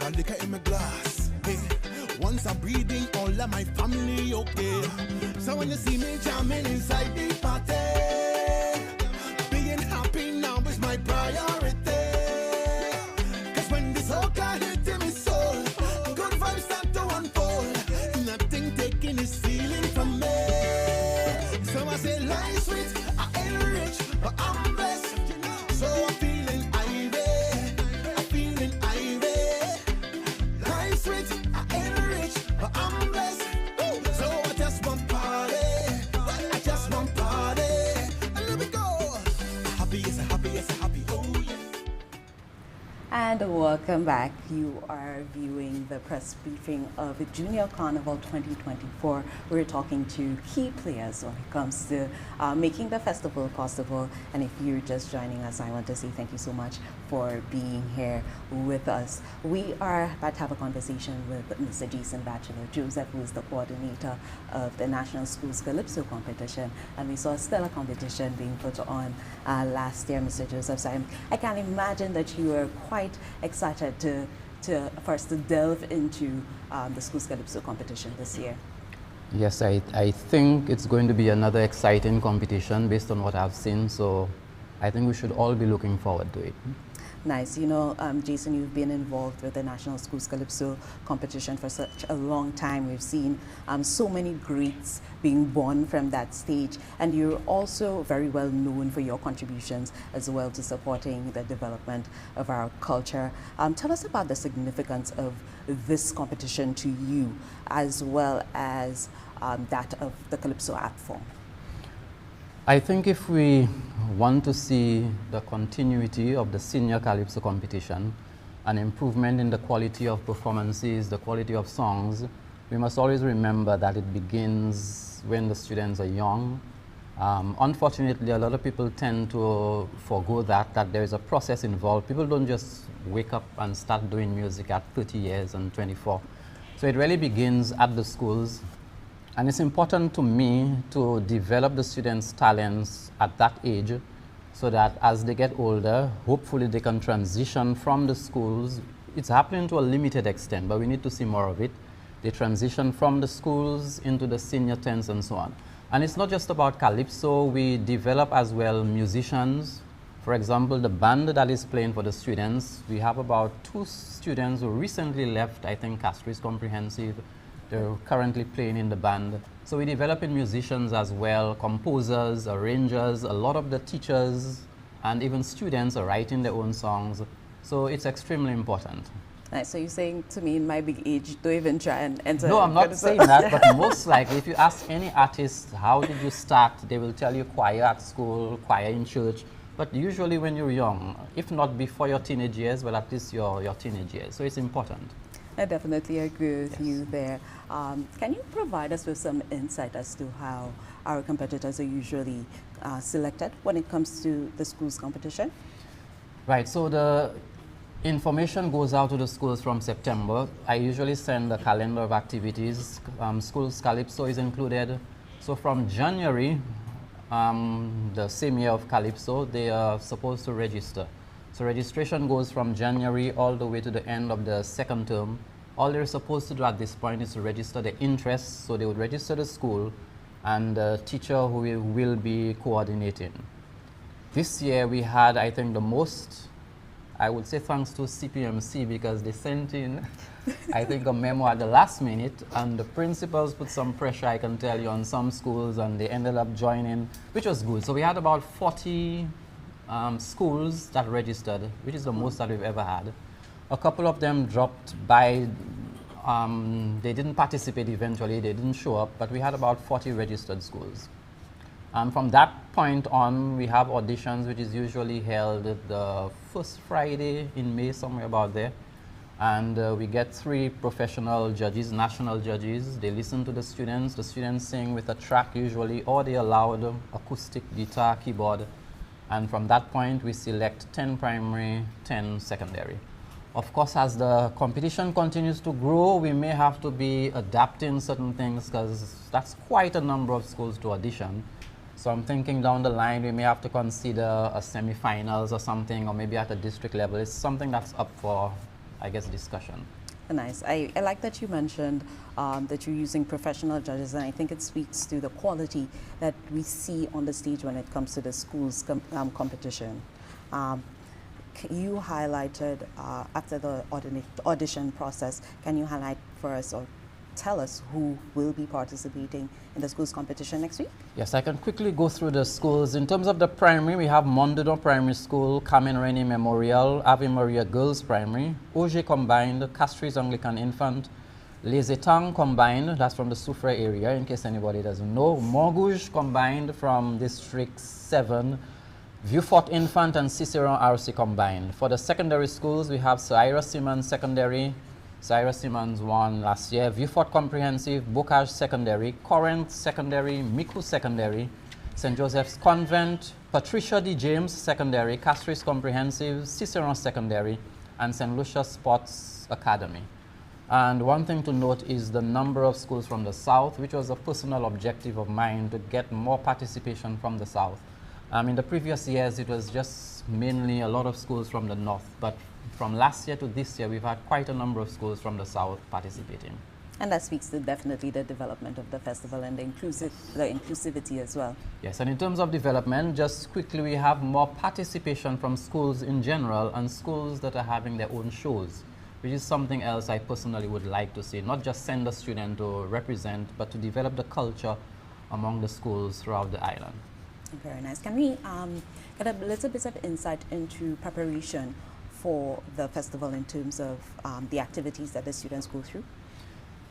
got liquor in my glass. Hey, once I'm breathing, all of my family okay. So when you see me jamming inside the party, being happy now is my priority. Cause when this soca hit in my soul, good vibes start to unfold. Nothing taking is stealing from me. So I say life's sweet, I ain't rich, but I'm blessed. So I'm feeling irate, I'm feeling irate. Life's sweet, I ain't rich, but I'm blessed. So I just want party, I just want party. And let me go. Happy, yes, happy, yes, happy, oh yeah. And welcome back. You are viewing the press briefing of the Junior Carnival 2024. We're talking to key players when it comes to making the festival possible. And if you're just joining us, I want to say thank you so much for being here with us. We are about to have a conversation with Mr. Jason Batchelor Joseph, who is the coordinator of the National Schools Calypso competition. And we saw a stellar competition being put on last year, Mr. Joseph. So I can imagine that you are quite excited to first to delve into the Schools Calypso competition this year. Yes, I think it's going to be another exciting competition based on what I've seen. So I think we should all be looking forward to it. Nice. You know, Jason, you've been involved with the National Schools Calypso competition for such a long time. We've seen so many greats being born from that stage, and you're also very well known for your contributions as well to supporting the development of our culture. Tell us about the significance of this competition to you, as well as that of the Calypso art form. I think if we want to see the continuity of the senior Calypso competition, an improvement in the quality of performances, the quality of songs, we must always remember that it begins when the students are young. Unfortunately, a lot of people tend to forgo that there is a process involved. People don't just wake up and start doing music at 30 years and 24. So it really begins at the schools. And it's important to me to develop the students' talents at that age so that as they get older, hopefully they can transition from the schools. It's happening to a limited extent, but we need to see more of it. They transition from the schools into the senior 10s and so on. And it's not just about Calypso, we develop as well musicians. For example, the band that is playing for the students, we have about 2 students who recently left, I think, Castries Comprehensive. They're currently playing in the band. So we're developing musicians as well, composers, arrangers. A lot of the teachers and even students are writing their own songs. So it's extremely important. Nice. So you're saying to me, in my big age, don't even try and enter. No, I'm not saying that, but most likely, if you ask any artist, how did you start, they will tell you choir at school, choir in church. But usually when you're young, if not before your teenage years, well, at least your teenage years. So it's important. I definitely agree with you there. Can you provide us with some insight as to how our competitors are usually selected when it comes to the schools competition? Right, so the information goes out to the schools from September. I usually send a calendar of activities. Schools Calypso is included. So from January, the same year of Calypso, they are supposed to register. So registration goes from January all the way to the end of the 2nd term. All they're supposed to do at this point is to register their interests. So they would register the school and the teacher who will be coordinating. This year we had, I think, the most, I would say thanks to CPMC, because they sent in, I think, a memo at the last minute, and the principals put some pressure, I can tell you, on some schools, and they ended up joining, which was good. So we had about 40 schools that registered, which is the most that we've ever had. A couple of them dropped by, they didn't participate eventually, they didn't show up, but we had about 40 registered schools. From that point on, we have auditions, which is usually held the first Friday in May, somewhere about there. And we get 3 professional judges, national judges. They listen to the students sing with a track usually, or they allow the acoustic guitar, keyboard. And from that point, we select 10 primary, 10 secondary. Of course, as the competition continues to grow, we may have to be adapting certain things, because that's quite a number of schools to audition. So I'm thinking down the line, we may have to consider a semi-finals or something, or maybe at a district level. It's something that's up for I guess, discussion. Nice. I like that you mentioned that you're using professional judges, and I think it speaks to the quality that we see on the stage when it comes to the schools competition. You highlighted after the audition process, can you highlight for us or tell us who will be participating in the schools competition next week? Yes, I can quickly go through the schools. In terms of the primary, we have Mondador Primary School, Carmen Rainey Memorial, Ave Maria Girls Primary, Auger Combined, Castries Anglican Infant, Les Etangs Combined, that's from the Soufre area, in case anybody doesn't know, Montgouge Combined from District 7, Vieux-Fort Infant and Ciceron RC Combined. For the secondary schools, we have Sir Ira Simmons Secondary, Cyrus Simmons won last year, Vieux-Fort Comprehensive, Bocage Secondary, Corinth Secondary, Miku Secondary, St. Joseph's Convent, Patricia D. James Secondary, Castries Comprehensive, Ciceron Secondary, and Saint Lucia Sports Academy. And one thing to note is the number of schools from the South, which was a personal objective of mine to get more participation from the South. In the previous years, it was just mainly a lot of schools from the North, but from last year to this year, we've had quite a number of schools from the South participating. And that speaks to definitely the development of the festival and the inclusivity as well. Yes, and in terms of development, just quickly, we have more participation from schools in general and schools that are having their own shows, which is something else I personally would like to see. Not just send a student to represent, but to develop the culture among the schools throughout the island. Very nice. Can we get a little bit of insight into preparation for the festival in terms of the activities that the students go through?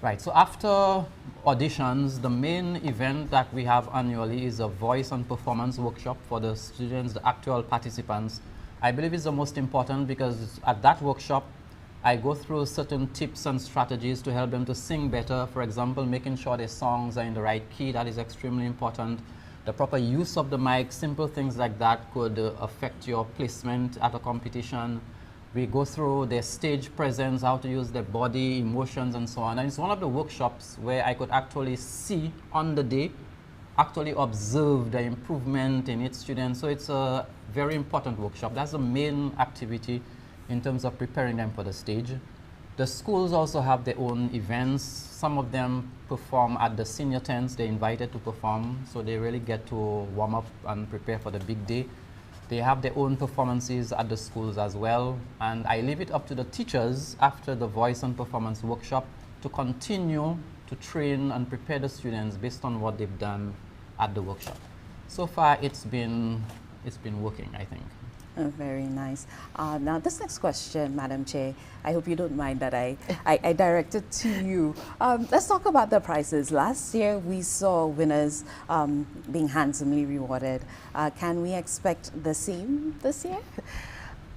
Right, so after auditions, the main event that we have annually is a voice and performance workshop for the students, the actual participants. I believe it's the most important because at that workshop, I go through certain tips and strategies to help them to sing better. For example, making sure their songs are in the right key, that is extremely important. The proper use of the mic, simple things like that could affect your placement at a competition. We go through their stage presence, how to use their body, emotions, and so on. And it's one of the workshops where I could actually see on the day, actually observe the improvement in each student. So it's a very important workshop. That's the main activity in terms of preparing them for the stage. The schools also have their own events. Some of them perform at the senior tents. They're invited to perform, so they really get to warm up and prepare for the big day. They have their own performances at the schools as well, and I leave it up to the teachers after the voice and performance workshop to continue to train and prepare the students based on what they've done at the workshop. So far, it's been working, I think. Oh, very nice. Now, this next question, Madam Chair, I hope you don't mind that I direct it to you. Let's talk about the prizes. Last year, we saw winners being handsomely rewarded. Can we expect the same this year?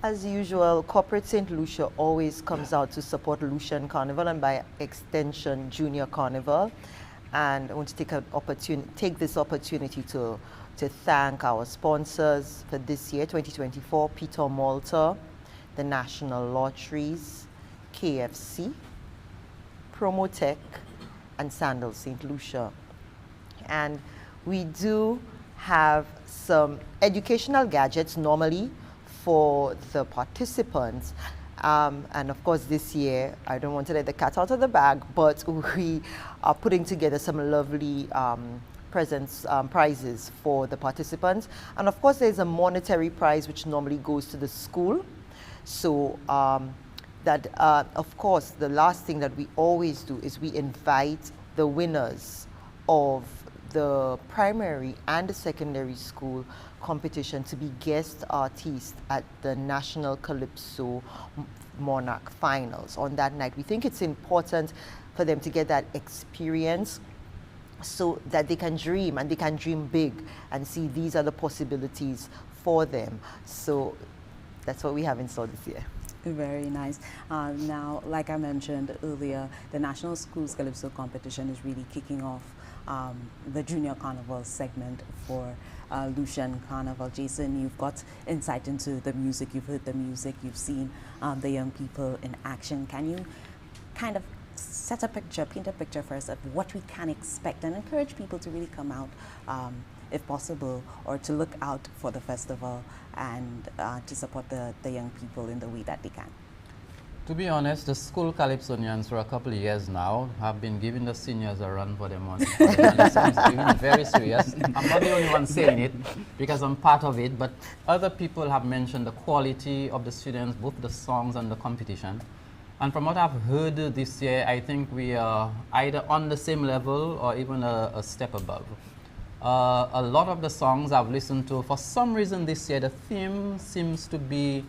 As usual, Corporate Saint Lucia always comes out to support Lucian Carnival and by extension, Junior Carnival. And I want to take this opportunity to thank our sponsors for this year, 2024, Peter Malta, the National Lotteries, KFC, Promotech, and Sandals St. Lucia. And we do have some educational gadgets normally for the participants. And of course this year, I don't want to let the cat out of the bag, but we are putting together some lovely prizes for the participants. And of course there's a monetary prize which normally goes to the school. So of course the last thing that we always do is we invite the winners of the primary and the secondary school competition to be guest artists at the National Calypso Monarch Finals on that night. We think it's important for them to get that experience so that they can dream, and they can dream big and see these are the possibilities for them. So that's what we have in store this year. Very nice. Now, like I mentioned earlier, the National Schools Calypso competition is really kicking off the Junior Carnival segment for Lucian Carnival. Jason, you've got insight into the music, you've heard the music, you've seen the young people in action. Can you kind of set a picture, paint a picture for us of what we can expect and encourage people to really come out, if possible, or to look out for the festival and to support the young people in the way that they can? To be honest, the school Calypsonians for a couple of years now have been giving the seniors a run for their money. And it seems to be very serious. I'm not the only one saying it because I'm part of it, but other people have mentioned the quality of the students, both the songs and the competition. And from what I've heard this year, I think we are either on the same level or even a step above. A lot of the songs I've listened to, for some reason this year, the theme seems to be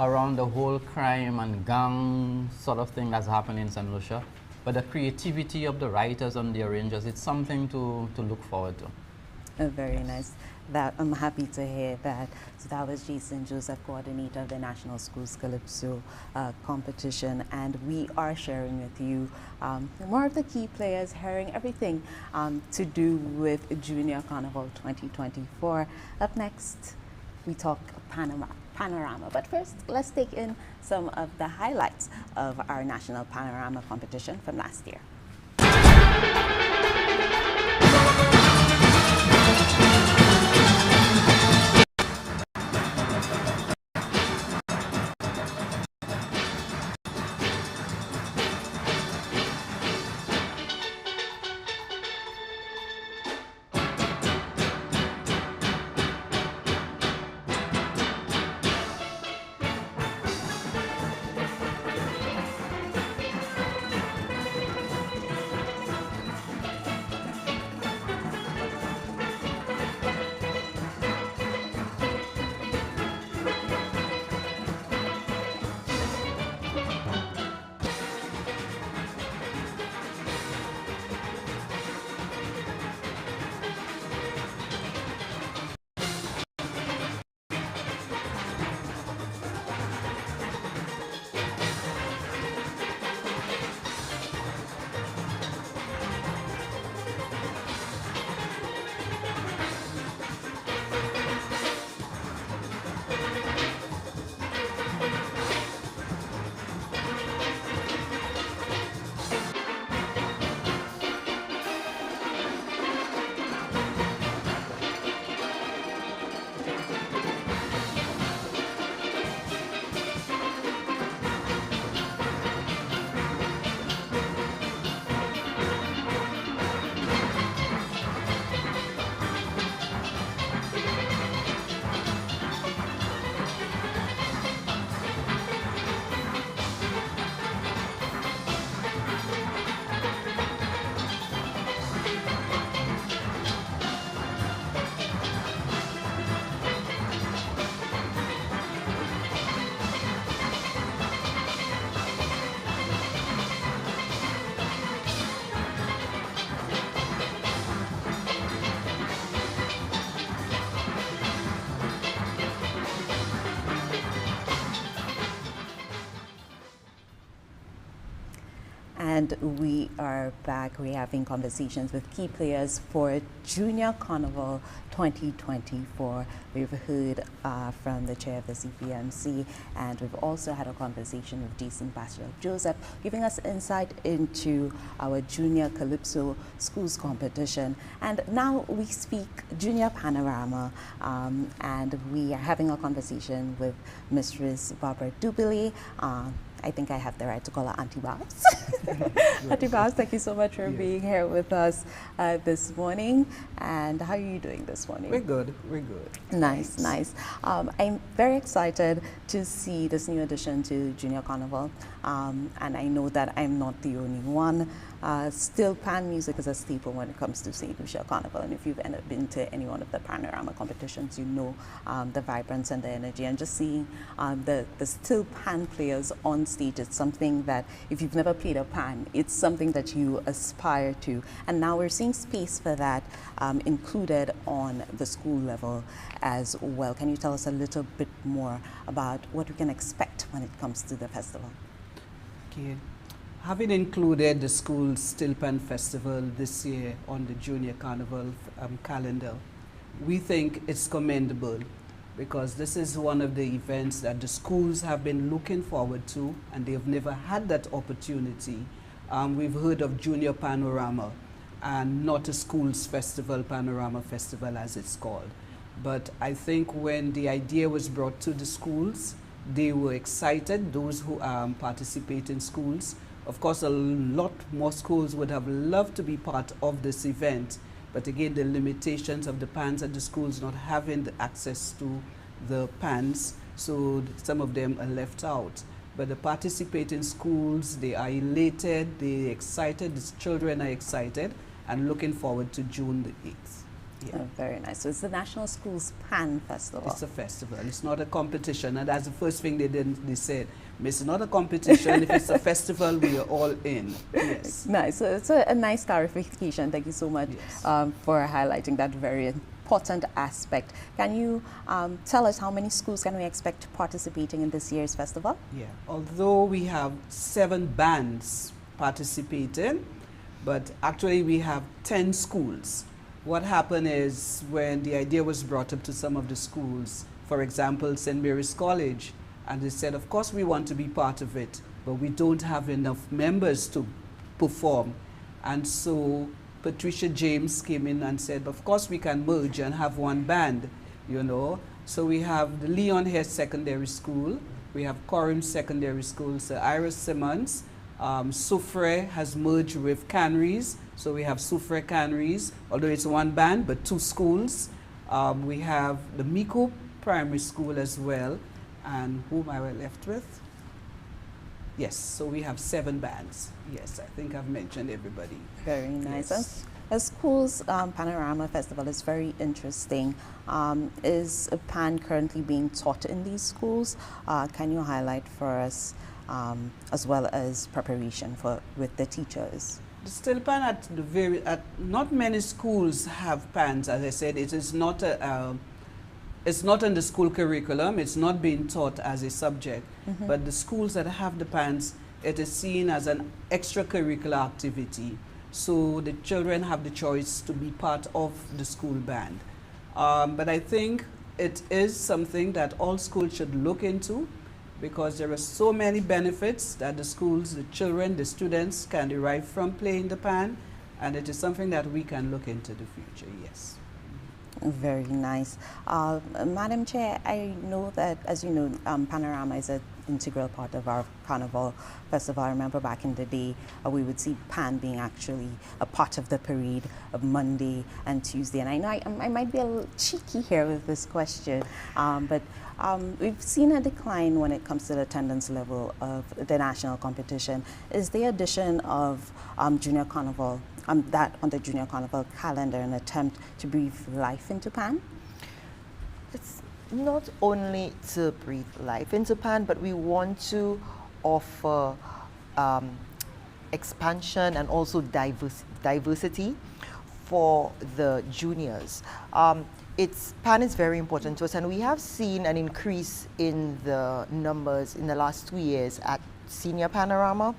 around the whole crime and gang sort of thing that's happening in Saint Lucia. But the creativity of the writers and the arrangers, it's something to look forward to. Very nice. That I'm happy to hear that. So that was Jason Joseph, coordinator of the National Schools Calypso competition, and we are sharing with you more of the key players, hearing everything to do with Junior Carnival 2024. Up next, we talk panorama. But first, let's take in some of the highlights of our National Panorama competition from last year. And we are back. We're having conversations with key players for Junior Carnival 2024. We've heard from the chair of the CPMC, and we've also had a conversation with Jason Joseph, giving us insight into our Junior Calypso Schools competition. And now we speak Junior Panorama, and we are having a conversation with Mistress Barbara Dubilly. I think I have the right to call her Auntie Babs. Auntie Babs, thank you so much for being here with us this morning. And how are you doing this morning? We're good. We're good. Nice, nice. I'm very excited to see this new addition to Junior Carnival. And I know that I'm not the only one. Still, pan music is a staple when it comes to Saint Lucia Carnival. And if you've ever been to any one of the panorama competitions, you know the vibrance and the energy. And just seeing the still pan players on stage, it's something that if you've never played a pan, it's something that you aspire to. And now we're seeing space for that included on the school level as well. Can you tell us a little bit more about what we can expect when it comes to the festival? Okay. Having included the school's Still Pan Festival this year on the Junior Carnival calendar, we think it's commendable because this is one of the events that the schools have been looking forward to, and they've never had that opportunity. We've heard of Junior Panorama and not a school's festival, Panorama Festival as it's called. But I think when the idea was brought to the schools, They were excited, those who participate in schools. Of course, a lot more schools would have loved to be part of this event, but again, the limitations of the pans at the schools not having the access to the pans, so some of them are left out. But the participating schools, they are elated, they're excited, the children are excited, and looking forward to June the 8th. Yeah. Oh, very nice. So it's the National Schools Pan Festival. It's a festival. It's not a competition, and that's the first thing they said. It's not a competition. If it's a festival, we are all in. Yes. Nice. So it's a nice clarification. Thank you so much for highlighting that very important aspect. Can you tell us how many schools can we expect participating in this year's festival? Yeah. Although we have 7 bands participating, but actually we have 10 schools. What happened is when the idea was brought up to some of the schools, for example, St. Mary's College, and they said, of course we want to be part of it, but we don't have enough members to perform. And so Patricia James came in and said, of course we can merge and have one band, you know. So we have the Leon Hare Secondary School, we have Coram Secondary School, Sir Iris Simmons, Soufre has merged with Canries, so we have Soufre Canries, although it's one band, but 2 schools. We have the Miko Primary School as well, and whom I were left with? Yes, so we have 7 bands. Yes, I think I've mentioned everybody. Very nice. Yes. A school's Panorama Festival is very interesting. Is a pan currently being taught in these schools? Can you highlight for us as well as preparation with the teachers? The still pan not many schools have pans. As I said, it is not it's not in the school curriculum. It's not being taught as a subject. But the schools that have the pans, it is seen as an extracurricular activity. So the children have the choice to be part of the school band. But I think it is something that all schools should look into, because there are so many benefits that the schools, the children, the students can derive from playing the pan, and it is something that we can look into the future, yes. Very nice. Madam Chair, I know that, as you know, Panorama is an integral part of our Carnival Festival. I remember back in the day, we would see pan being actually a part of the parade of Monday and Tuesday. And I know I might be a little cheeky here with this question, but we've seen a decline when it comes to the attendance level of the national competition. Is the addition of Junior Carnival, that on the Junior Carnival calendar, an attempt to breathe life into pan? It's not only to breathe life into pan, but we want to offer expansion and also diversity for the juniors. Pan is very important to us, and we have seen an increase in the numbers in the last 2 years at Senior Panorama.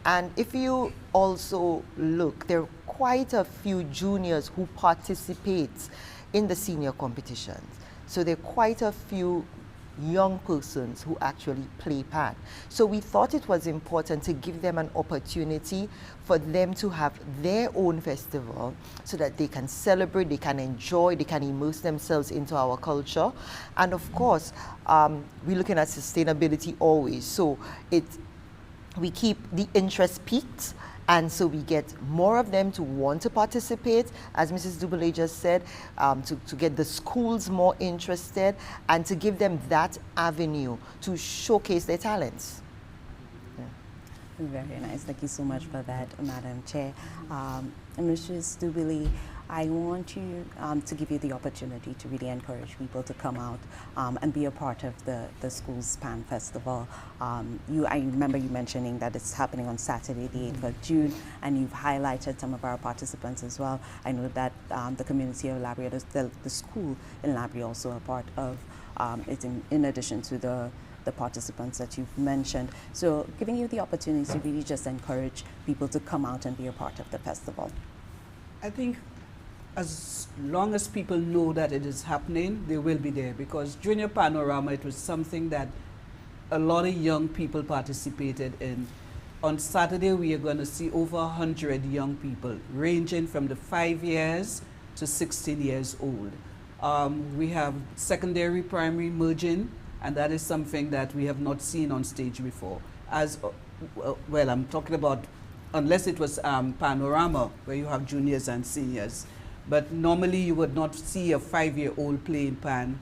And if you also look, there are quite a few juniors who participate in the senior competitions. So there are quite a few young persons who actually play pan. So we thought it was important to give them an opportunity for them to have their own festival so that they can celebrate, they can enjoy, they can immerse themselves into our culture. And of course, we're looking at sustainability always. So we keep the interest peaked, and so we get more of them to want to participate, as Mrs. Dubele just said, to get the schools more interested and to give them that avenue to showcase their talents. Yeah. Very nice. Thank you so much for that, Madam Chair. And Mrs. Dubele, I want you to give you the opportunity to really encourage people to come out and be a part of the school's Pan Festival. I remember you mentioning that it's happening on Saturday, the 8th of June, and you've highlighted some of our participants as well. I know that the community of Labrie, the school in Labrie, also a part of it in addition to the participants that you've mentioned. So giving you the opportunity to really just encourage people to come out and be a part of the festival. I think as long as people know that it is happening, they will be there, because Junior Panorama, it was something that a lot of young people participated in. On Saturday, we are going to see over 100 young people, ranging from the 5 years to 16 years old. We have secondary, primary merging and that is something that we have not seen on stage before. Well, I'm talking about, unless it was Panorama, where you have juniors and seniors. But normally you would not see a 5-year-old playing pan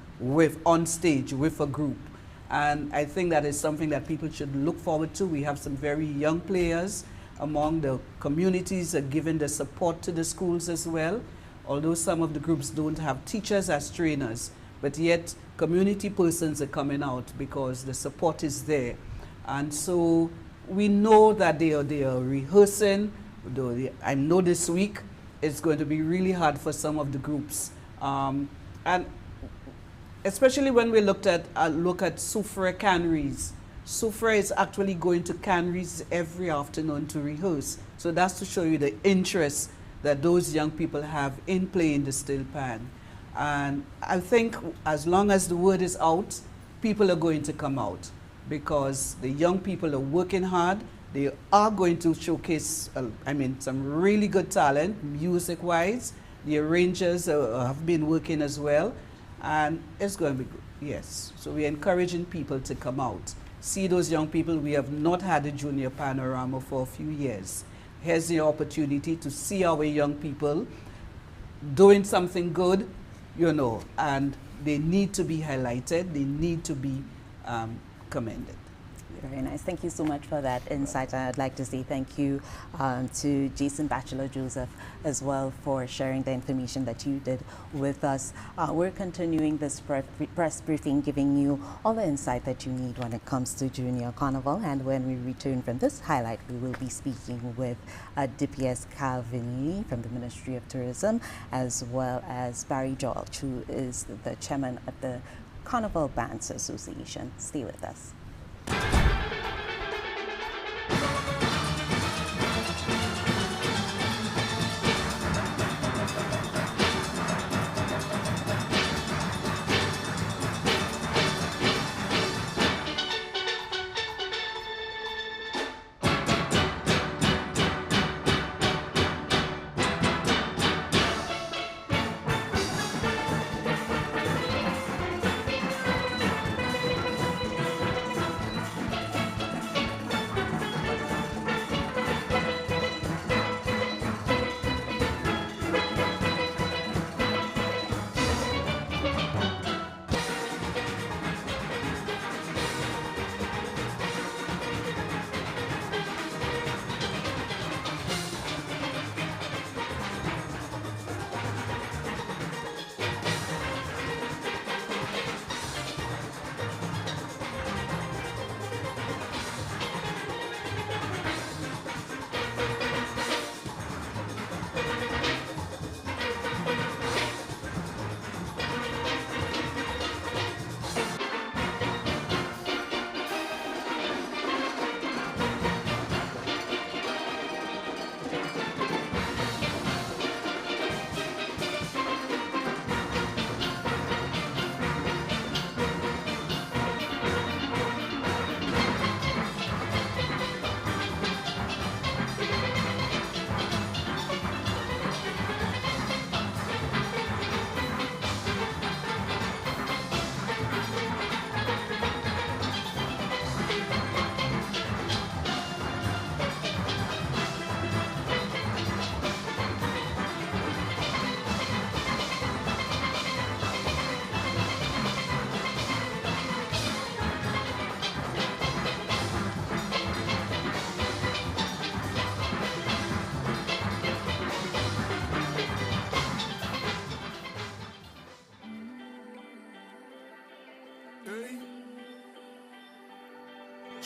on stage with a group. And I think that is something that people should look forward to. We have some very young players among the communities are giving the support to the schools as well. Although some of the groups don't have teachers as trainers, but yet community persons are coming out because the support is there. And so we know that they are rehearsing. I know this week it's going to be really hard for some of the groups. And especially when we look at Soufre canneries. Soufre is actually going to canneries every afternoon to rehearse. So that's to show you the interest that those young people have in playing the steel pan. And I think as long as the word is out, people are going to come out because the young people are working hard. They are going to showcase, some really good talent, music-wise. The arrangers have been working as well, and it's going to be good, yes. So we're encouraging people to come out. See those young people. We have not had a junior panorama for a few years. Here's the opportunity to see our young people doing something good, and they need to be highlighted. They need to be commended. Very nice. Thank you so much for that insight. I'd like to say thank you to Jason Bachelor Joseph as well for sharing the information that you did with us. We're continuing this press briefing, giving you all the insight that you need when it comes to Junior Carnival. And when we return from this highlight, we will be speaking with DPS Calvin from the Ministry of Tourism, as well as Barry George, who is the chairman of the Carnival Bands Association. Stay with us.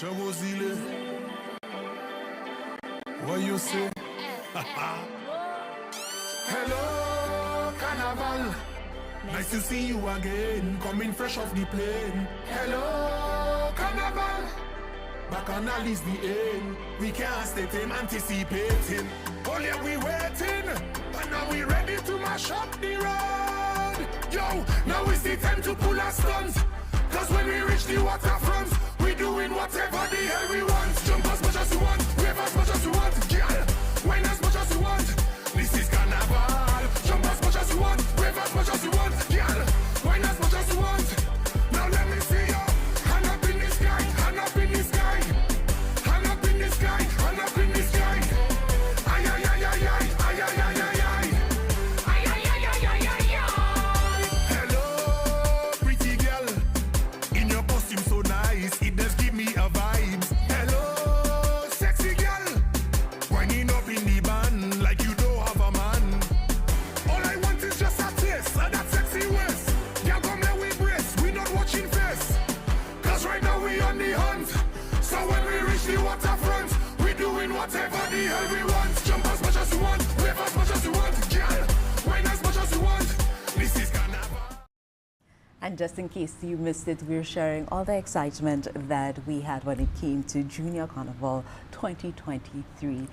Chabozile, what you say? Hello, Carnival. Nice to see you again, coming fresh off the plane. Hello, Carnival. Back on is the end. We can't stay tame, anticipating. Oh yeah, we waiting, but now we ready to mash up the road. Yo, now is the time to pull our stunts. Cause when we reach the waterfront, we doing whatever the hell we want. Jump as much as you want, wave as much as you want, girl. Wine as much as you want. This is Carnival. Jump as much as you want, wave as much as you want, girl. Wine as much as you want. Now let me see you. Whatever the hell we want, jump as much as you want, wave as much as you want, girl, wine as much as you want. This is Carnival. And just in case you missed it, we're sharing all the excitement that we had when it came to Junior Carnival 2023.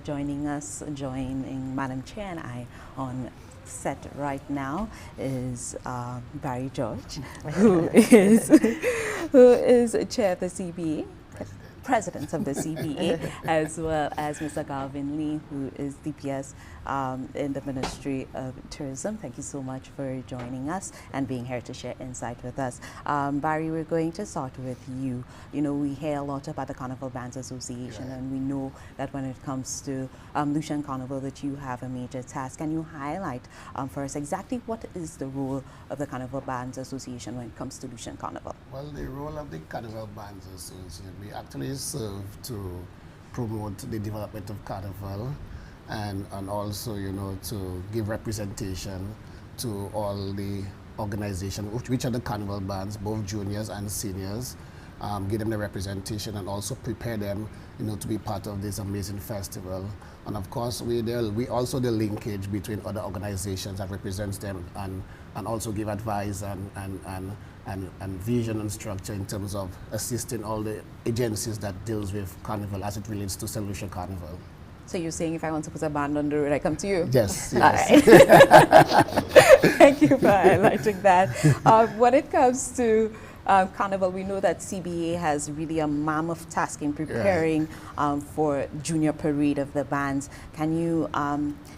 Joining Madam Chair and I on set right now is Barry George, who is chair of the CBA. President of the CBA, as well as Mr. Galvin Lee, who is DPS in the Ministry of Tourism. Thank you so much for joining us and being here to share insight with us. Barry, we're going to start with you. You know, we hear a lot about the Carnival Bands Association, and we know that when it comes to Lucian Carnival, that you have a major task. Can you highlight for us exactly what is the role of the Carnival Bands Association when it comes to Lucian Carnival? Well, the role of the Carnival Bands Association, we actually serve to promote the development of Carnival and also, you know, to give representation to all the organizations, which are the Carnival bands, both juniors and seniors, give them the representation and also prepare them, you know, to be part of this amazing festival. And of course, we also the linkage between other organizations that represents them and also give advice and vision and structure in terms of assisting all the agencies that deals with Carnival as it relates to Saint Lucia Carnival. So you're saying if I want to put a band on the road, I come to you? Yes, All yes. right. Thank you for highlighting that. When it comes to Carnival, we know that CBA has really a mammoth task in preparing for Junior Parade of the bands. Can you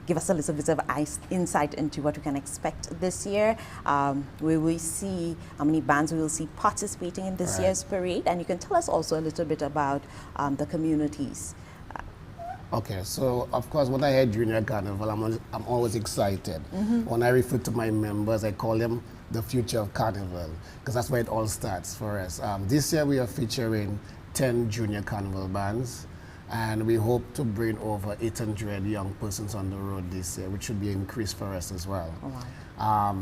give us a little bit of insight into what we can expect this year? Will we see how many bands we will see participating in this year's parade? And you can tell us also a little bit about the communities. Okay, so of course when I hear Junior Carnival, I'm always excited. When I refer to my members, I call them the future of Carnival, because that's where it all starts for us. This year we are featuring 10 Junior Carnival bands, and we hope to bring over 800 young persons on the road this year, which should be an increase for us as well. Oh, wow.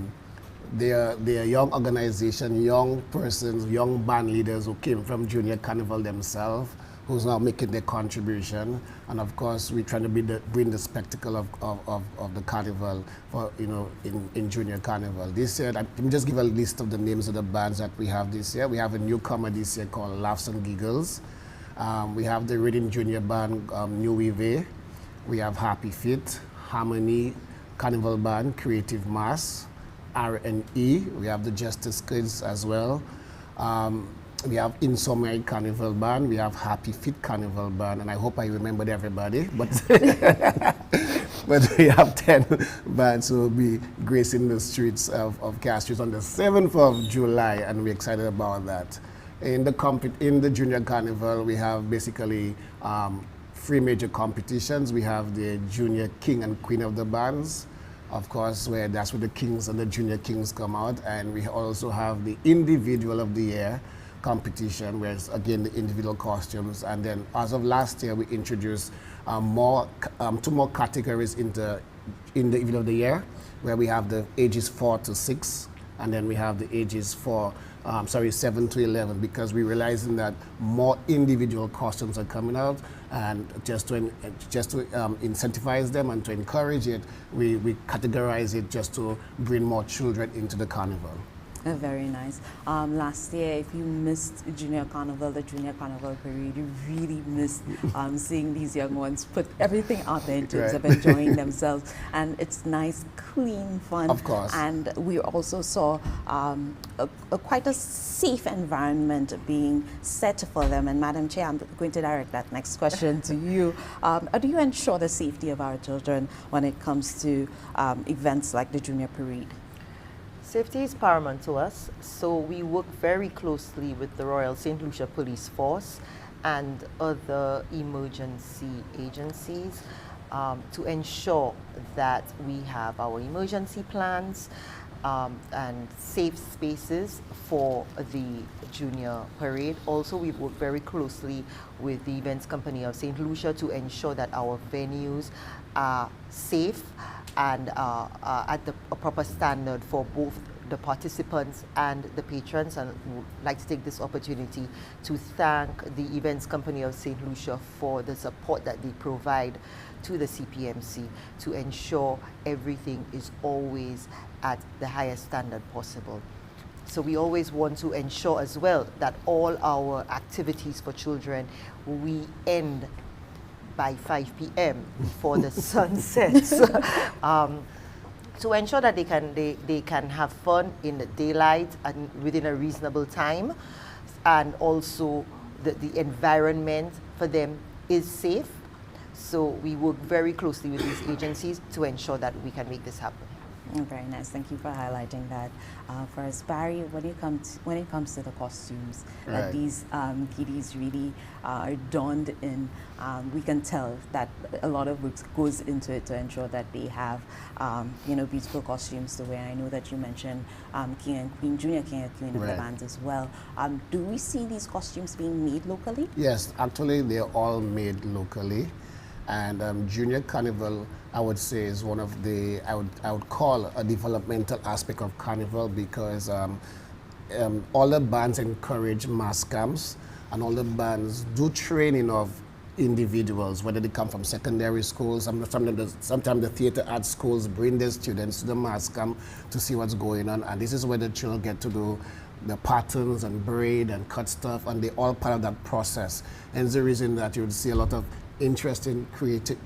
They are young organization, young persons, young band leaders who came from Junior Carnival themselves, who's now making their contribution, and of course we're trying to bring the spectacle of the carnival for, you know, in Junior Carnival. This year, let me just give a list of the names of the bands that we have this year. We have a newcomer this year called Laughs and Giggles. We have the Reading Junior Band, New Wave. We have Happy Fit, Harmony Carnival Band, Creative Mass, R&E. We have the Justice Kids as well. We have Insomnia Carnival Band, we have Happy Fit Carnival Band, and I hope I remembered everybody, but but we have 10 bands who will be gracing the streets of Castries on the 7th of July, and we're excited about that. In the Junior Carnival, we have basically 3 major competitions. We have the Junior King and Queen of the Bands, of course, that's where the Kings and the Junior Kings come out, and we also have the Individual of the Year competition, where it's again the individual costumes, and then as of last year we introduced 2 more categories in the Individual of the Year, where we have the ages 4 to 6, and then we have the ages 7 to 11, because we're realizing that more individual costumes are coming out, and just to incentivize them and to encourage it, we categorize it just to bring more children into the carnival. Very nice. Last year, if you missed Junior Carnival, the Junior Carnival Parade, you really missed seeing these young ones put everything out there in terms of enjoying themselves. And it's nice, clean fun. Of course. And we also saw quite a safe environment being set for them. And Madam Chair, I'm going to direct that next question to you. How do you ensure the safety of our children when it comes to events like the Junior Parade? Safety is paramount to us, so we work very closely with the Royal Saint Lucia Police Force and other emergency agencies to ensure that we have our emergency plans and safe spaces for the Junior Parade. Also, we work very closely with the Events Company of Saint Lucia to ensure that our venues are safe and at a proper standard for both the participants and the patrons, and would like to take this opportunity to thank the Events Company of St. Lucia for the support that they provide to the CPMC to ensure everything is always at the highest standard possible. So we always want to ensure as well that all our activities for children, we end by 5 p.m. before the sun sets. To ensure that they can have fun in the daylight and within a reasonable time, and also the environment for them is safe. So we work very closely with these agencies to ensure that we can make this happen. Very nice. Thank you for highlighting that. For us, Barry, when it comes to the costumes that these kiddies really are donned in, we can tell that a lot of work goes into it to ensure that they have, beautiful costumes to wear. And I know that you mentioned King and Queen, Junior King and Queen of the Bands as well. Do we see these costumes being made locally? Yes, actually, they're all made locally. And Junior Carnival, I would say, is one of the, I would call a developmental aspect of Carnival, because all the bands encourage mass camps, and all the bands do training of individuals, whether they come from secondary schools. Sometimes the theater art schools bring their students to the mass camp to see what's going on, and this is where the children get to do the patterns and braid and cut stuff, and they're all part of that process. And it's the reason that you would see a lot of interesting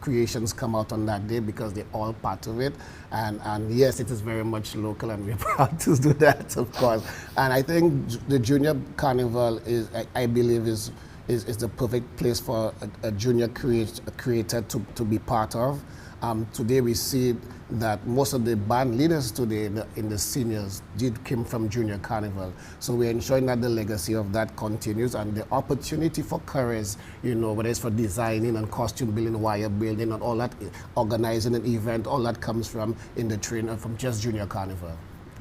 creations come out on that day, because they're all part of it. And yes, it is very much local, and we're proud to do that, of course. And I think the Junior Carnival is, I believe, is the perfect place for a junior creator to be part of. Today we see that most of the band leaders today in the seniors came from Junior Carnival. So we're ensuring that the legacy of that continues, and the opportunity for careers, whether it's for designing and costume building, wire building, and all that, organizing an event, all that comes from in the training from just Junior Carnival.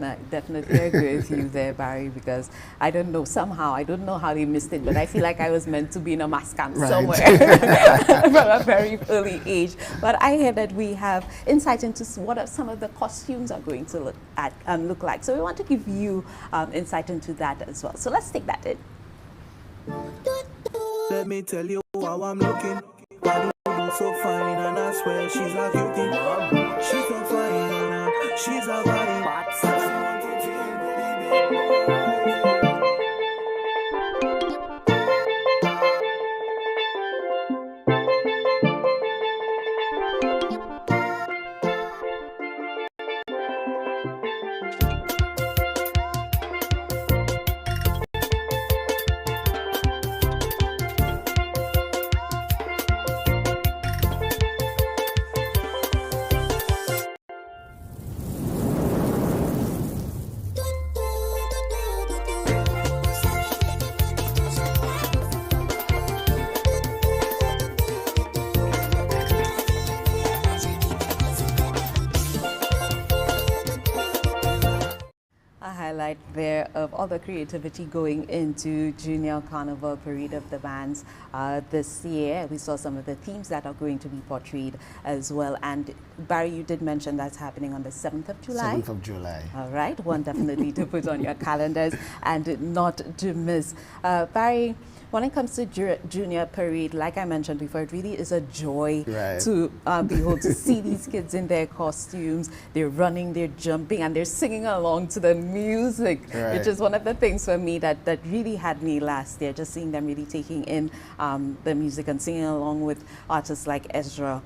I definitely agree with you there, Barry, because I don't know how they missed it, but I feel like I was meant to be in a mass camp somewhere from a very early age. But I hear that we have insight into what some of the costumes are going to look like. So we want to give you insight into that as well. So let's take that in. Let me tell you how I'm looking. Why do you look so fine? And I swear she's a cutie. She's so fine and she's a body. Highlight there of all the creativity going into Junior Carnival Parade of the Bands this year. We saw some of the themes that are going to be portrayed as well. And Barry, you did mention that's happening on the 7th of July. 7th of July. All right, one definitely to put on your calendars and not to miss. Barry, when it comes to Junior Parade, like I mentioned before, it really is a joy to behold, to see these kids in their costumes. They're running, they're jumping, and they're singing along to the music, which is one of the things for me that really had me last year, just seeing them really taking in the music and singing along with artists like Ezra.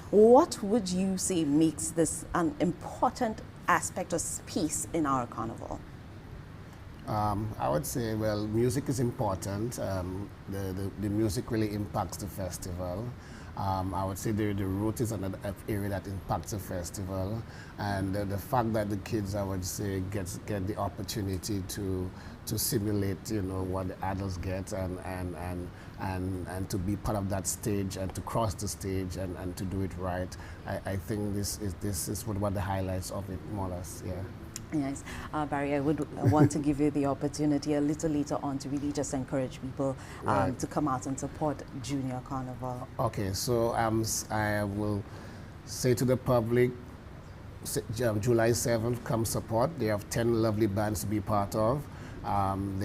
What would you say makes this an important aspect or piece in our carnival? I would say, well, music is important. The music really impacts the festival. I would say the route is an area that impacts the festival, and the fact that the kids, I would say, get the opportunity to simulate, what the adults get, and to be part of that stage and to cross the stage and to do it right. I think this is one of the highlights of it, more or less. Yeah. Yes, Barry, I would want to give you the opportunity a little later on to really just encourage people to come out and support Junior Carnival. Okay, so I will say to the public, July 7th, come support. They have 10 lovely bands to be part of. Look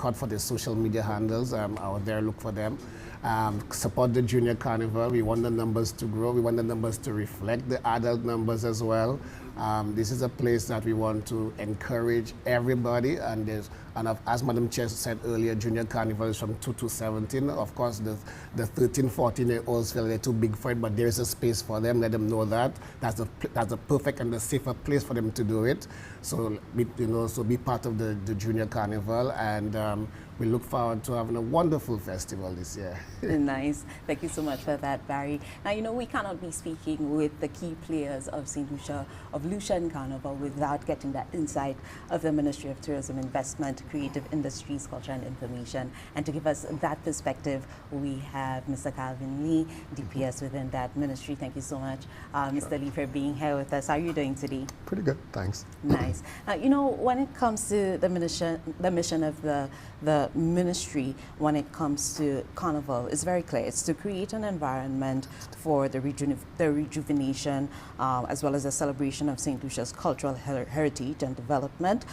out for the social media handles out there. Look for them. Support the Junior Carnival. We want the numbers to grow. We want the numbers to reflect the adult numbers as well. This is a place that we want to encourage everybody, and as Madam Chair said earlier, Junior Carnival is from 2 to 17. Of course, the 13, 14-year-olds feel they're too big for it, but there is a space for them. Let them know that that's the perfect and the safer place for them to do it. So be part of the Junior Carnival, and we look forward to having a wonderful festival this year. Nice. Thank you so much for that, Barry. Now, we cannot be speaking with the key players of Saint Lucia, of Lucian Carnival, without getting that insight of the Ministry of Tourism, Investment, Creative Industries, Culture and Information. And to give us that perspective, we have Mr. Calvin Lee, DPS within that ministry. Thank you so much, Mr. Lee, for being here with us. How are you doing today? Pretty good, thanks. Nice. When it comes to the mission of the ministry, when it comes to Carnival, is very clear. It's to create an environment for the rejuvenation as well as the celebration of St. Lucia's cultural heritage and development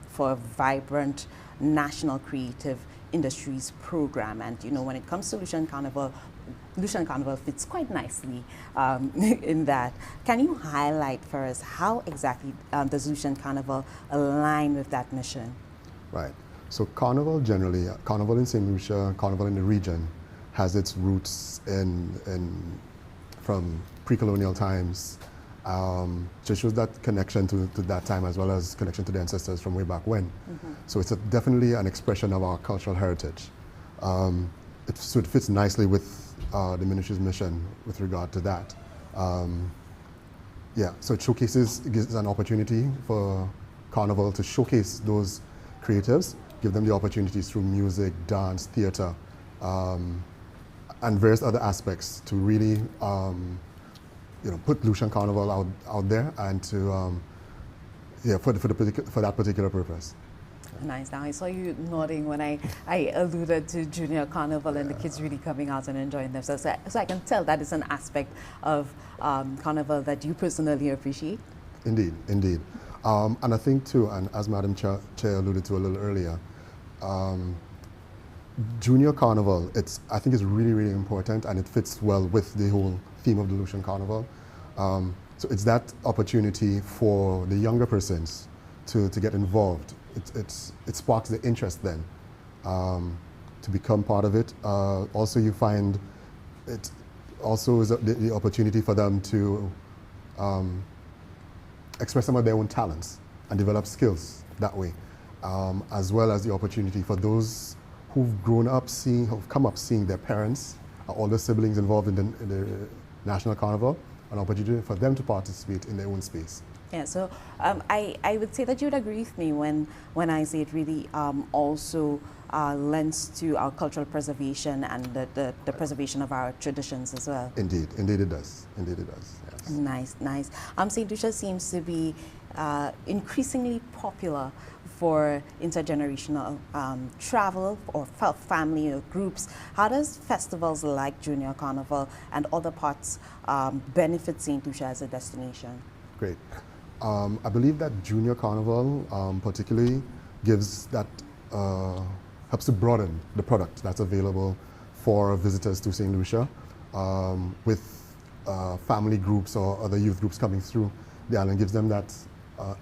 for a vibrant national creative industries program. And when it comes to Lucian Carnival fits quite nicely in that. Can you highlight for us how exactly does Lucian Carnival align with that mission? Right. So Carnival generally, Carnival in St. Lucia, Carnival in the region, has its roots from pre-colonial times. Just shows that connection to that time, as well as connection to the ancestors from way back when. Mm-hmm. So it's definitely an expression of our cultural heritage. So it fits nicely with the ministry's mission with regard to that. So it gives an opportunity for Carnival to showcase those creatives, give them the opportunities through music, dance, theater, and various other aspects to really put Lucian Carnival out there and to for that particular purpose. Nice. Now I saw you nodding when I alluded to Junior Carnival and the kids really coming out and enjoying themselves. So I can tell that is an aspect of Carnival that you personally appreciate. Indeed. And I think too, and as Madam Chair alluded to a little earlier, Junior Carnival, I think is really, really important, and it fits well with the whole theme of the Lucian Carnival. So it's that opportunity for the younger persons to get involved. It sparks the interest then to become part of it. Also, you find it also is the opportunity for them to express some of their own talents and develop skills that way, as well as the opportunity for those who've come up seeing their parents, all the siblings involved in the National Carnival, an opportunity for them to participate in their own space. Yeah, so I would say that you would agree with me when I say it really also lends to our cultural preservation and the preservation of our traditions as well. Indeed it does. Yes. Nice. St. Lucia seems to be increasingly popular for intergenerational travel or family or groups. How does festivals like Junior Carnival and other parts benefit St. Lucia as a destination? Great. I believe that Junior Carnival particularly gives that, helps to broaden the product that's available for visitors to St. Lucia with family groups or other youth groups coming through the island, gives them that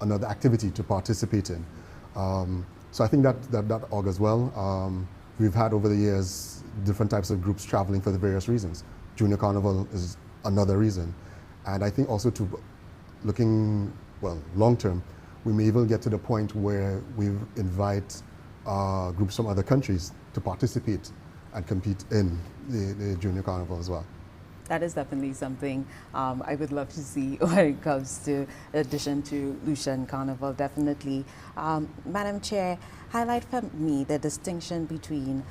another activity to participate in. So I think that augurs well. We've had over the years different types of groups traveling for the various reasons. Junior Carnival is another reason. And I think also looking long term, we may even get to the point where we invite groups from other countries to participate and compete in the Junior Carnival as well. That is definitely something I would love to see when it comes to addition to Lucian Carnival, definitely. Madam Chair, highlight for me the distinction between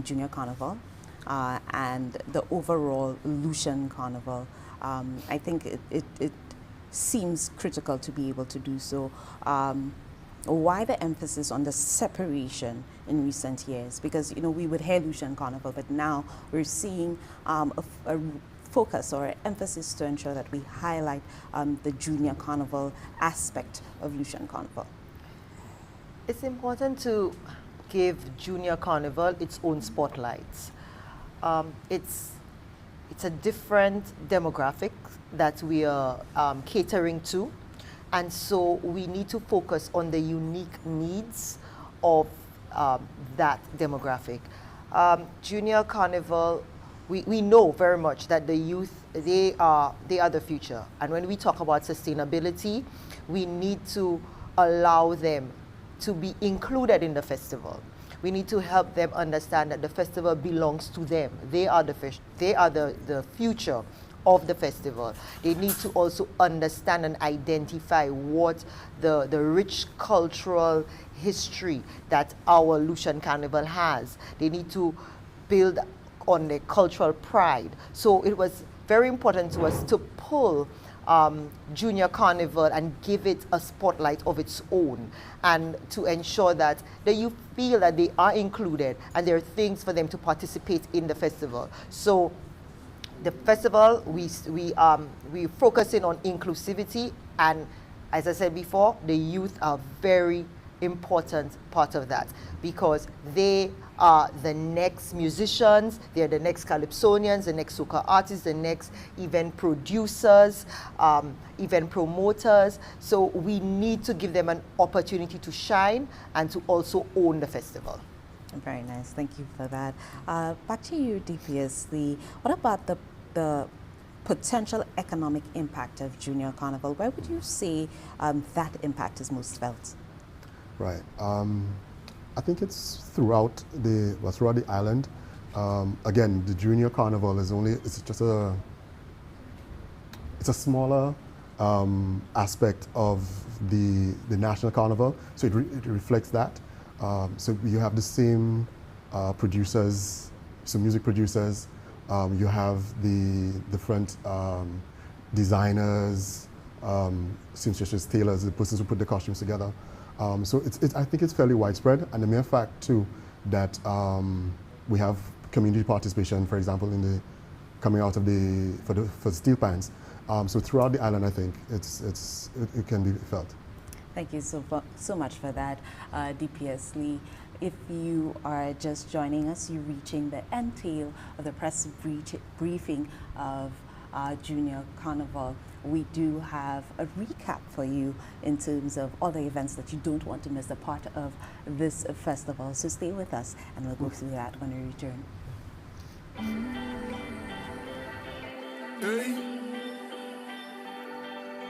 Junior Carnival and the overall Lucian Carnival. I think it seems critical to be able to do so. Why the emphasis on the separation in recent years? Because we would hear Lucian Carnival, but now we're seeing a focus or emphasis to ensure that we highlight the Junior Carnival aspect of Lucian Carnival? It's important to give Junior Carnival its own spotlights. It's a different demographic that we are catering to, and so we need to focus on the unique needs of that demographic. Junior Carnival, we know very much that the youth, they are the future, and when we talk about sustainability, we need to allow them to be included in the festival. We need to help them understand that the festival belongs to them. They are the future of the festival. They need to also understand and identify what the rich cultural history that our Lucian Carnival has. They need to build on the cultural pride. So it was very important to us to pull Junior Carnival and give it a spotlight of its own, and to ensure that the youth feel that they are included and there are things for them to participate in the festival. So the festival, we focusing on inclusivity, and as I said before, the youth are very important part of that, because they are the next musicians, they're the next calypsonians, the next soca artists, the next event producers, event promoters. So we need to give them an opportunity to shine and to also own the festival. Very nice, thank you for that. Back to you, DPS. What about the potential economic impact of Junior Carnival? Where would you say that impact is most felt? Right. I think it's throughout the island. Again, the Junior Carnival it's a smaller aspect of the National Carnival, so it reflects that. So you have the same producers, some music producers. You have the different designers, seamstresses, tailors, the persons who put the costumes together. So I think it's fairly widespread, and the mere fact too that we have community participation, for example, coming out of for steel pans. So throughout the island, I think it can be felt. Thank you so much for that, DPS Lee. If you are just joining us, you're reaching the end tail of the press briefing of Junior Carnival. We do have a recap for you in terms of all the events that you don't want to miss a part of this festival. So stay with us and we'll go through that when we return. Hey,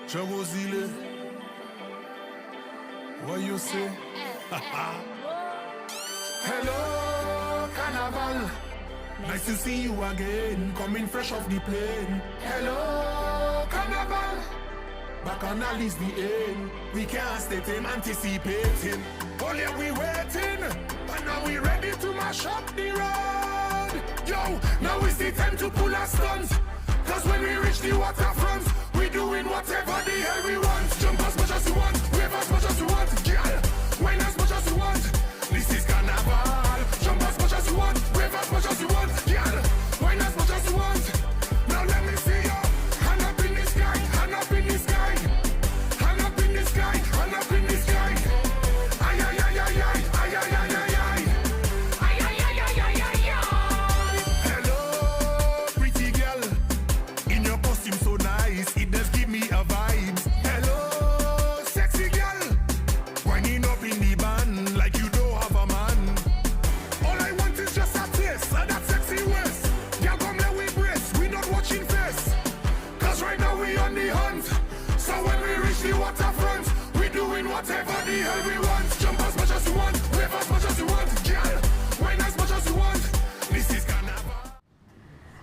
Chabozile, what you say? Hello, Carnival. Nice to see you again, coming fresh off the plane. Hello, Carnival. Back on Alice the end. We can't stay tame, anticipating. Oh yeah, we waiting, and now we ready to mash up the road. Yo, now is the time to pull our stunts. Cause when we reach the waterfront, we doing whatever the hell we want. Jump as much as you want, wave as much as you want, girl. Wine as much as you want. This is Carnival. Jump as much as you want, wave as much as you want, girl. Wine as much as you want. Now let me see you. Hand up in the sky, hand up in the sky. Hand up in the sky, hand up in the sky. Ay, ay, ay, ay, ay, ay, ay, ay, ay, ay. Ay, ay, ay, ay, ay, ay, ay. Hello, pretty girl. In your costume so nice, it does give me a vibe. Hello, sexy girl. Winding up in the band like you don't have a man. All I want is just a taste of that sexy waist. Girl, come here we brace, we not watching face. Cause right now we on the hunt. So when we reach the waterfront, we doing whatever the hell we want. Jump as much as you want, wave as much as you want, girl. Wine as much as you want. This is Carnival.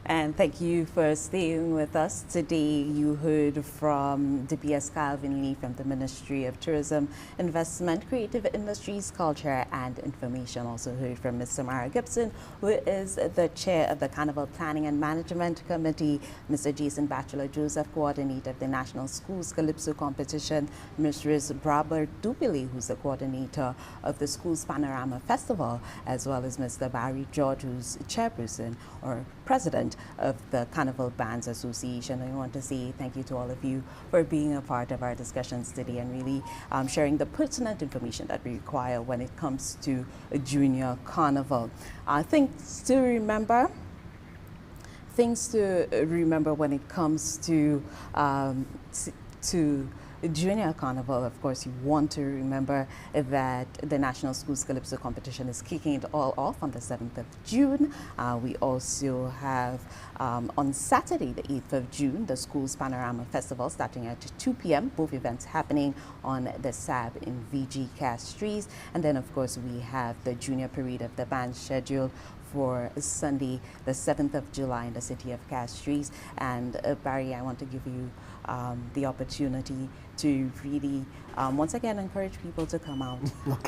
And thank you for staying with us today. You heard from DPS Calvin Lee from the Ministry of Tourism, Investment, Creative Industries, Culture and Information. Also heard from Ms. Samara Gibson, who is the chair of the Carnival Planning and Management Committee, Mr. Jason Batchelor Joseph, coordinator of the National Schools Calypso Competition, Mrs. Brabber Dubili, who's the coordinator of the Schools Panorama Festival, as well as Mr. Barry George, who's chairperson or president of the Carnival Bands Association. I want to say thank you to all of you for being a part of our discussions today and really sharing the pertinent information that we require when it comes to a Junior Carnival. Things to remember when it comes to Junior Carnival. Of course, you want to remember that the National Schools Calypso competition is kicking it all off on the 7th of June. We also have on Saturday, the 8th of June, the Schools Panorama Festival starting at 2 p.m. Both events happening on the SAB in VG Castries. And then, of course, we have the Junior Parade of the Band scheduled for Sunday, the 7th of July in the city of Castries. And Barry, I want to give you the opportunity to really once again encourage people to come out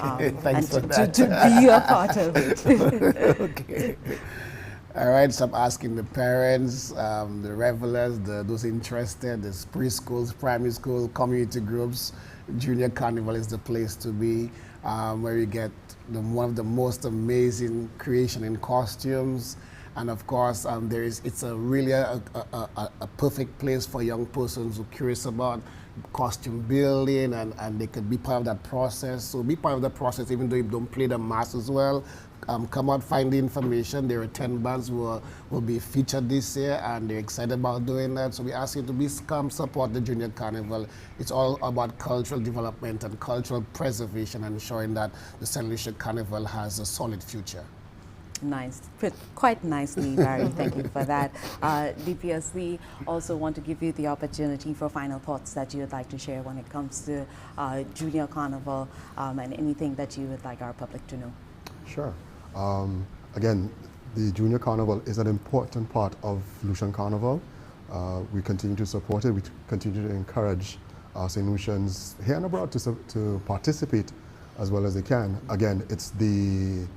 and to be a part of it. Okay. All right, so I'm asking the parents, the revelers, those interested, the preschools, primary school, community groups. Junior Carnival is the place to be, where you get one of the most amazing creation in costumes. And of course, it's a really a perfect place for young persons who are curious about costume building, and they could be part of that process. So be part of the process, even though you don't play the mass as well. Come out, find the information. There are 10 bands who will be featured this year, and they're excited about doing that. So we ask you to come support the Junior Carnival. It's all about cultural development and cultural preservation, and ensuring that the Saint Lucia Carnival has a solid future. Nice, put quite nicely, Barry. Thank you for that. DPSC also want to give you the opportunity for final thoughts that you would like to share when it comes to Junior Carnival, and anything that you would like our public to know. Sure. Again, the Junior Carnival is an important part of Lucian Carnival. We continue to support it. We continue to encourage St. Lucians here and abroad to participate as well as they can. Again, it's the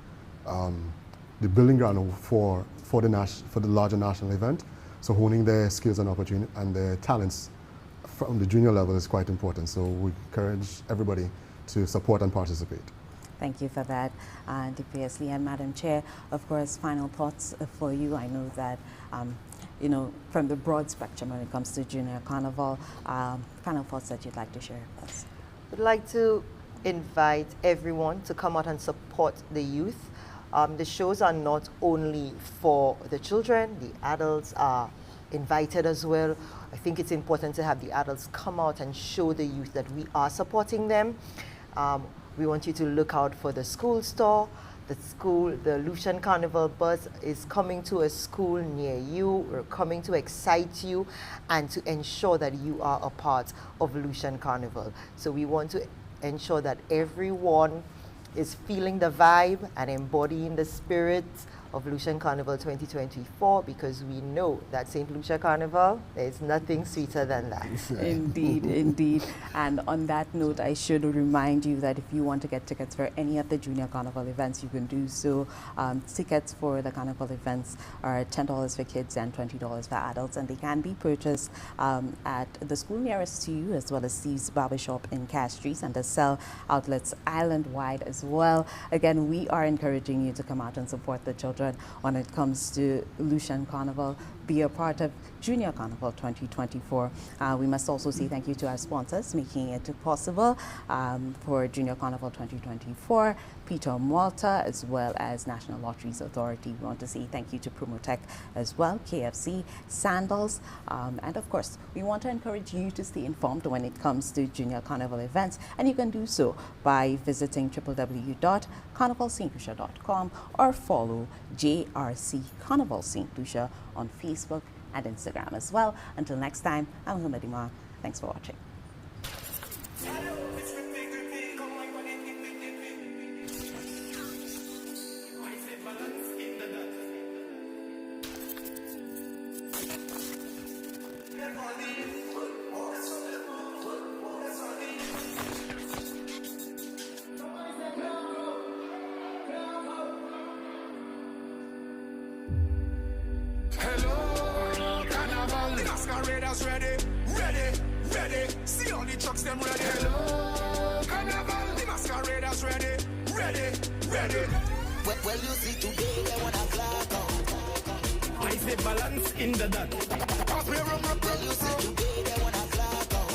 building ground for the larger national event. So honing their skills and opportunity and their talents from the junior level is quite important. So we encourage everybody to support and participate. Thank you for that, DPSC. And Madam Chair, of course, final thoughts for you. I know that, you know, from the broad spectrum when it comes to Junior Carnival, final thoughts that you'd like to share with us. I'd like to invite everyone to come out and support the youth. The shows are not only for the children, the adults are invited as well. I think it's important to have the adults come out and show the youth that we are supporting them. We want you to look out for the school store. The Lucian Carnival bus is coming to a school near you. We're coming to excite you and to ensure that you are a part of Lucian Carnival. So we want to ensure that everyone is feeling the vibe and embodying the spirit of Lucian Carnival 2024, because we know that St. Lucia Carnival, there is nothing sweeter than that. Indeed, indeed. And on that note, I should remind you that if you want to get tickets for any of the Junior Carnival events, you can do so. Tickets for the Carnival events are $10 for kids and $20 for adults, and they can be purchased at the school nearest to you, as well as Steve's Barbershop in Castries, and the Cell outlets island-wide as well. Again, we are encouraging you to come out and support the children when it comes to Lucian Carnival. Be a part of Junior Carnival 2024. We must also say thank you to our sponsors making it possible for Junior Carnival 2024, Peter Malta, as well as National Lotteries Authority. We want to say thank you to Promotech as well, KFC, Sandals, and of course, we want to encourage you to stay informed when it comes to Junior Carnival events, and you can do so by visiting www.carnivalstlucia.com or follow JRC Carnival Saint Lucia on Facebook and Instagram as well. Until next time, I'm Humadima. Thanks for watching. Masqueraders ready, ready, ready. See all the trucks them ready. Hello, Carnival. The masqueraders ready, ready, ready. Well, you see today they wanna clock out. the balance in the dot. Pass me rum, rum, rum. You said today they wanna clock out.